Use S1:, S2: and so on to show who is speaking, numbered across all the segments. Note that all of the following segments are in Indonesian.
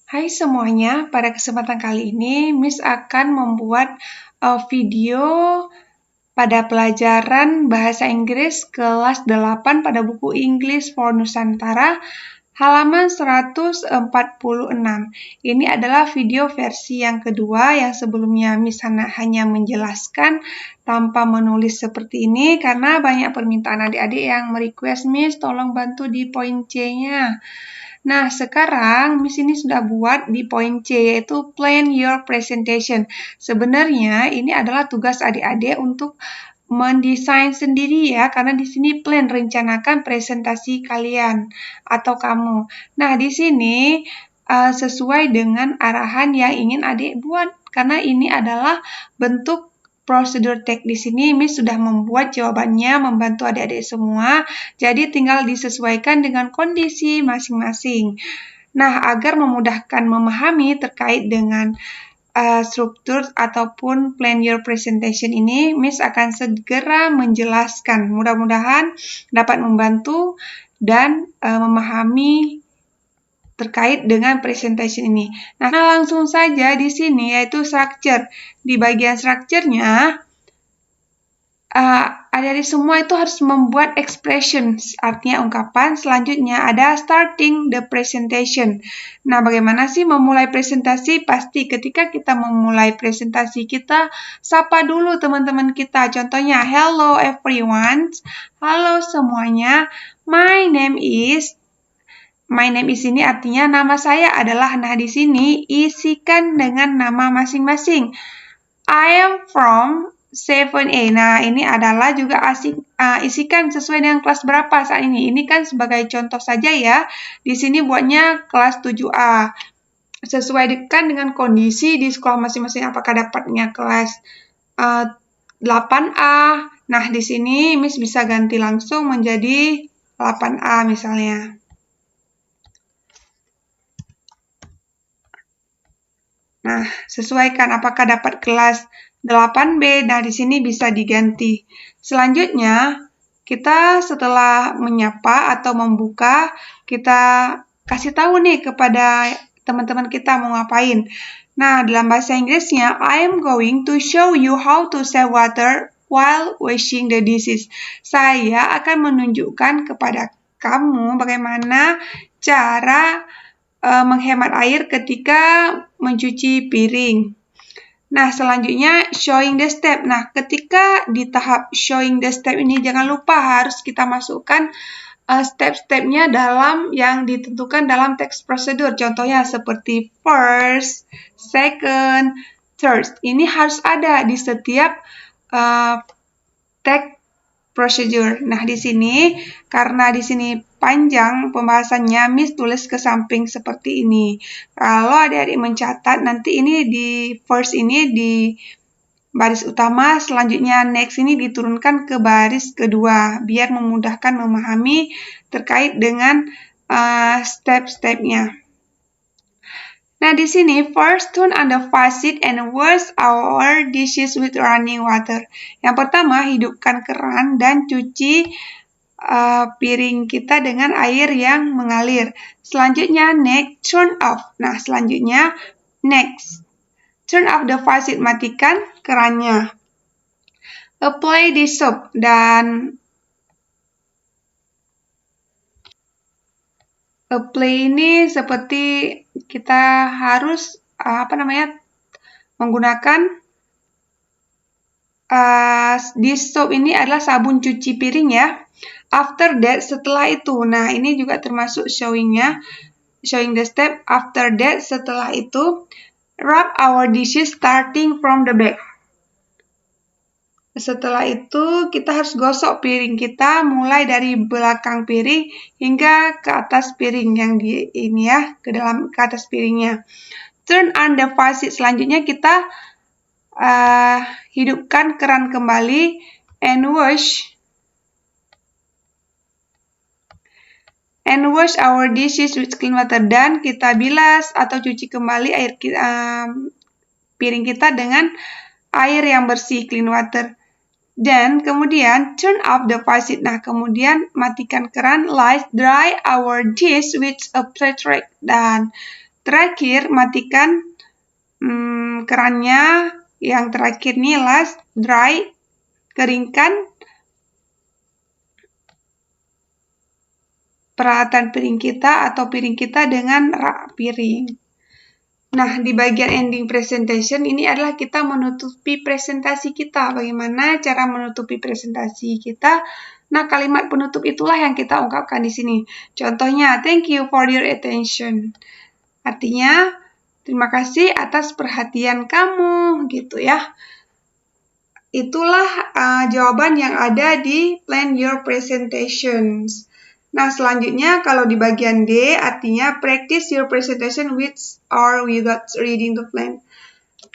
S1: Hai semuanya, pada kesempatan kali ini Miss akan membuat video pada pelajaran Bahasa Inggris kelas 8 pada buku English for Nusantara halaman 146. Ini adalah video versi yang kedua, yang sebelumnya Miss hanya menjelaskan tanpa menulis seperti ini karena banyak permintaan adik-adik yang merequest Miss tolong bantu di poin C-nya. Nah, sekarang Miss ini sudah buat di poin C, yaitu plan your presentation. Sebenarnya ini adalah tugas adik-adik untuk mendesain sendiri ya, karena di sini plan, rencanakan presentasi kalian atau kamu. Nah, di sini sesuai dengan arahan yang ingin adik buat, karena ini adalah bentuk prosedur tag. Di sini Miss sudah membuat jawabannya membantu adik-adik semua, jadi tinggal disesuaikan dengan kondisi masing-masing. Nah, agar memudahkan memahami terkait dengan struktur ataupun plan your presentation ini, Miss akan segera menjelaskan. Mudah-mudahan dapat membantu dan memahami terkait dengan presentation ini. Nah, langsung saja di sini yaitu structure. Di bagian structure-nya, adik-adik semua itu harus membuat expressions, artinya ungkapan. Selanjutnya ada starting the presentation. Nah, bagaimana sih memulai presentasi? Pasti ketika kita memulai presentasi, kita sapa dulu teman-teman kita. Contohnya, hello everyone. Halo semuanya. My name is ini artinya nama saya adalah. Nah, di sini isikan dengan nama masing-masing. I am from 7A. Nah, ini adalah juga isikan sesuai dengan kelas berapa saat ini. Ini kan sebagai contoh saja ya. Di sini buatnya kelas 7A. Sesuaikan dengan kondisi di sekolah masing-masing. Apakah dapatnya kelas 8A. Nah, di sini Miss bisa ganti langsung menjadi 8A misalnya. Nah, sesuaikan apakah dapat kelas 8B. Nah, di sini bisa diganti. Selanjutnya, kita setelah menyapa atau membuka, kita kasih tahu nih kepada teman-teman kita mau ngapain. Nah, dalam bahasa Inggrisnya, I am going to show you how to save water while washing the dishes. Saya akan menunjukkan kepada kamu bagaimana cara menghemat air ketika mencuci piring. Nah, selanjutnya showing the step. Nah, ketika di tahap showing the step ini jangan lupa harus kita masukkan step-stepnya dalam yang ditentukan dalam teks prosedur. Contohnya seperti first, second, third. Ini harus ada di setiap teks prosedur. Nah, di sini karena di sini panjang pembahasannya, Miss tulis ke samping seperti ini. Kalau adik-adik mencatat, nanti ini di first ini di baris utama, selanjutnya next ini diturunkan ke baris kedua, biar memudahkan memahami terkait dengan step-stepnya. Nah, di sini, first turn on the faucet and wash our dishes with running water. Yang pertama, hidupkan keran dan cuci piring kita dengan air yang mengalir. Selanjutnya, next, turn off. Nah, selanjutnya, next, turn off the faucet, matikan kerannya. Apply the soap, dan apply ini seperti kita harus menggunakan dish soap ini adalah sabun cuci piring ya. After that, setelah itu. Nah, ini juga termasuk showing-nya. Showing the step. After that, setelah itu, rub our dishes starting from the back. Setelah itu, kita harus gosok piring kita mulai dari belakang piring hingga ke atas piring yang di ini ya, ke atas piringnya. Turn on the faucet. Selanjutnya kita hidupkan keran kembali and wash our dishes with clean water, dan kita bilas atau cuci kembali air piring kita dengan air yang bersih, clean water. Dan kemudian turn off the faucet. Nah, kemudian matikan keran. Let's dry our dish with a wet rag, dan Terakhir, matikan kerannya. Yang terakhir nih, last, dry, keringkan peralatan piring kita atau piring kita dengan rak piring. Nah, di bagian ending presentation ini adalah kita menutupi presentasi kita. Bagaimana cara menutupi presentasi kita? Nah, kalimat penutup itulah yang kita ungkapkan di sini. Contohnya, thank you for your attention. Artinya, terima kasih atas perhatian kamu, gitu ya. Itulah jawaban yang ada di plan your presentations. Nah, selanjutnya kalau di bagian D, artinya practice your presentation with or without reading the plan.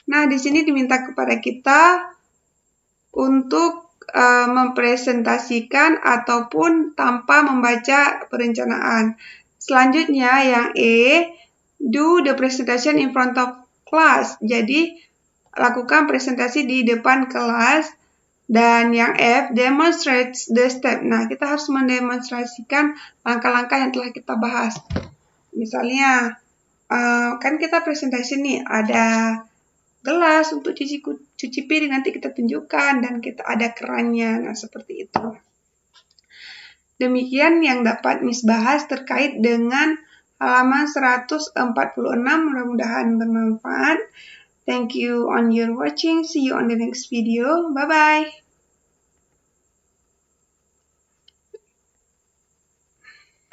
S1: Nah, di sini diminta kepada kita untuk mempresentasikan ataupun tanpa membaca perencanaan. Selanjutnya, yang E, do the presentation in front of class. Jadi, lakukan presentasi di depan kelas. Dan yang F, demonstrate the step. Nah, kita harus mendemonstrasikan langkah-langkah yang telah kita bahas. Misalnya, kan kita presentasi nih, ada gelas untuk cuci piring, nanti kita tunjukkan, dan kita ada kerannya. Nah, seperti itu. Demikian yang dapat Miss bahas terkait dengan halaman 146. Mudah-mudahan bermanfaat. Thank you on your watching. See you on the next video. Bye-bye.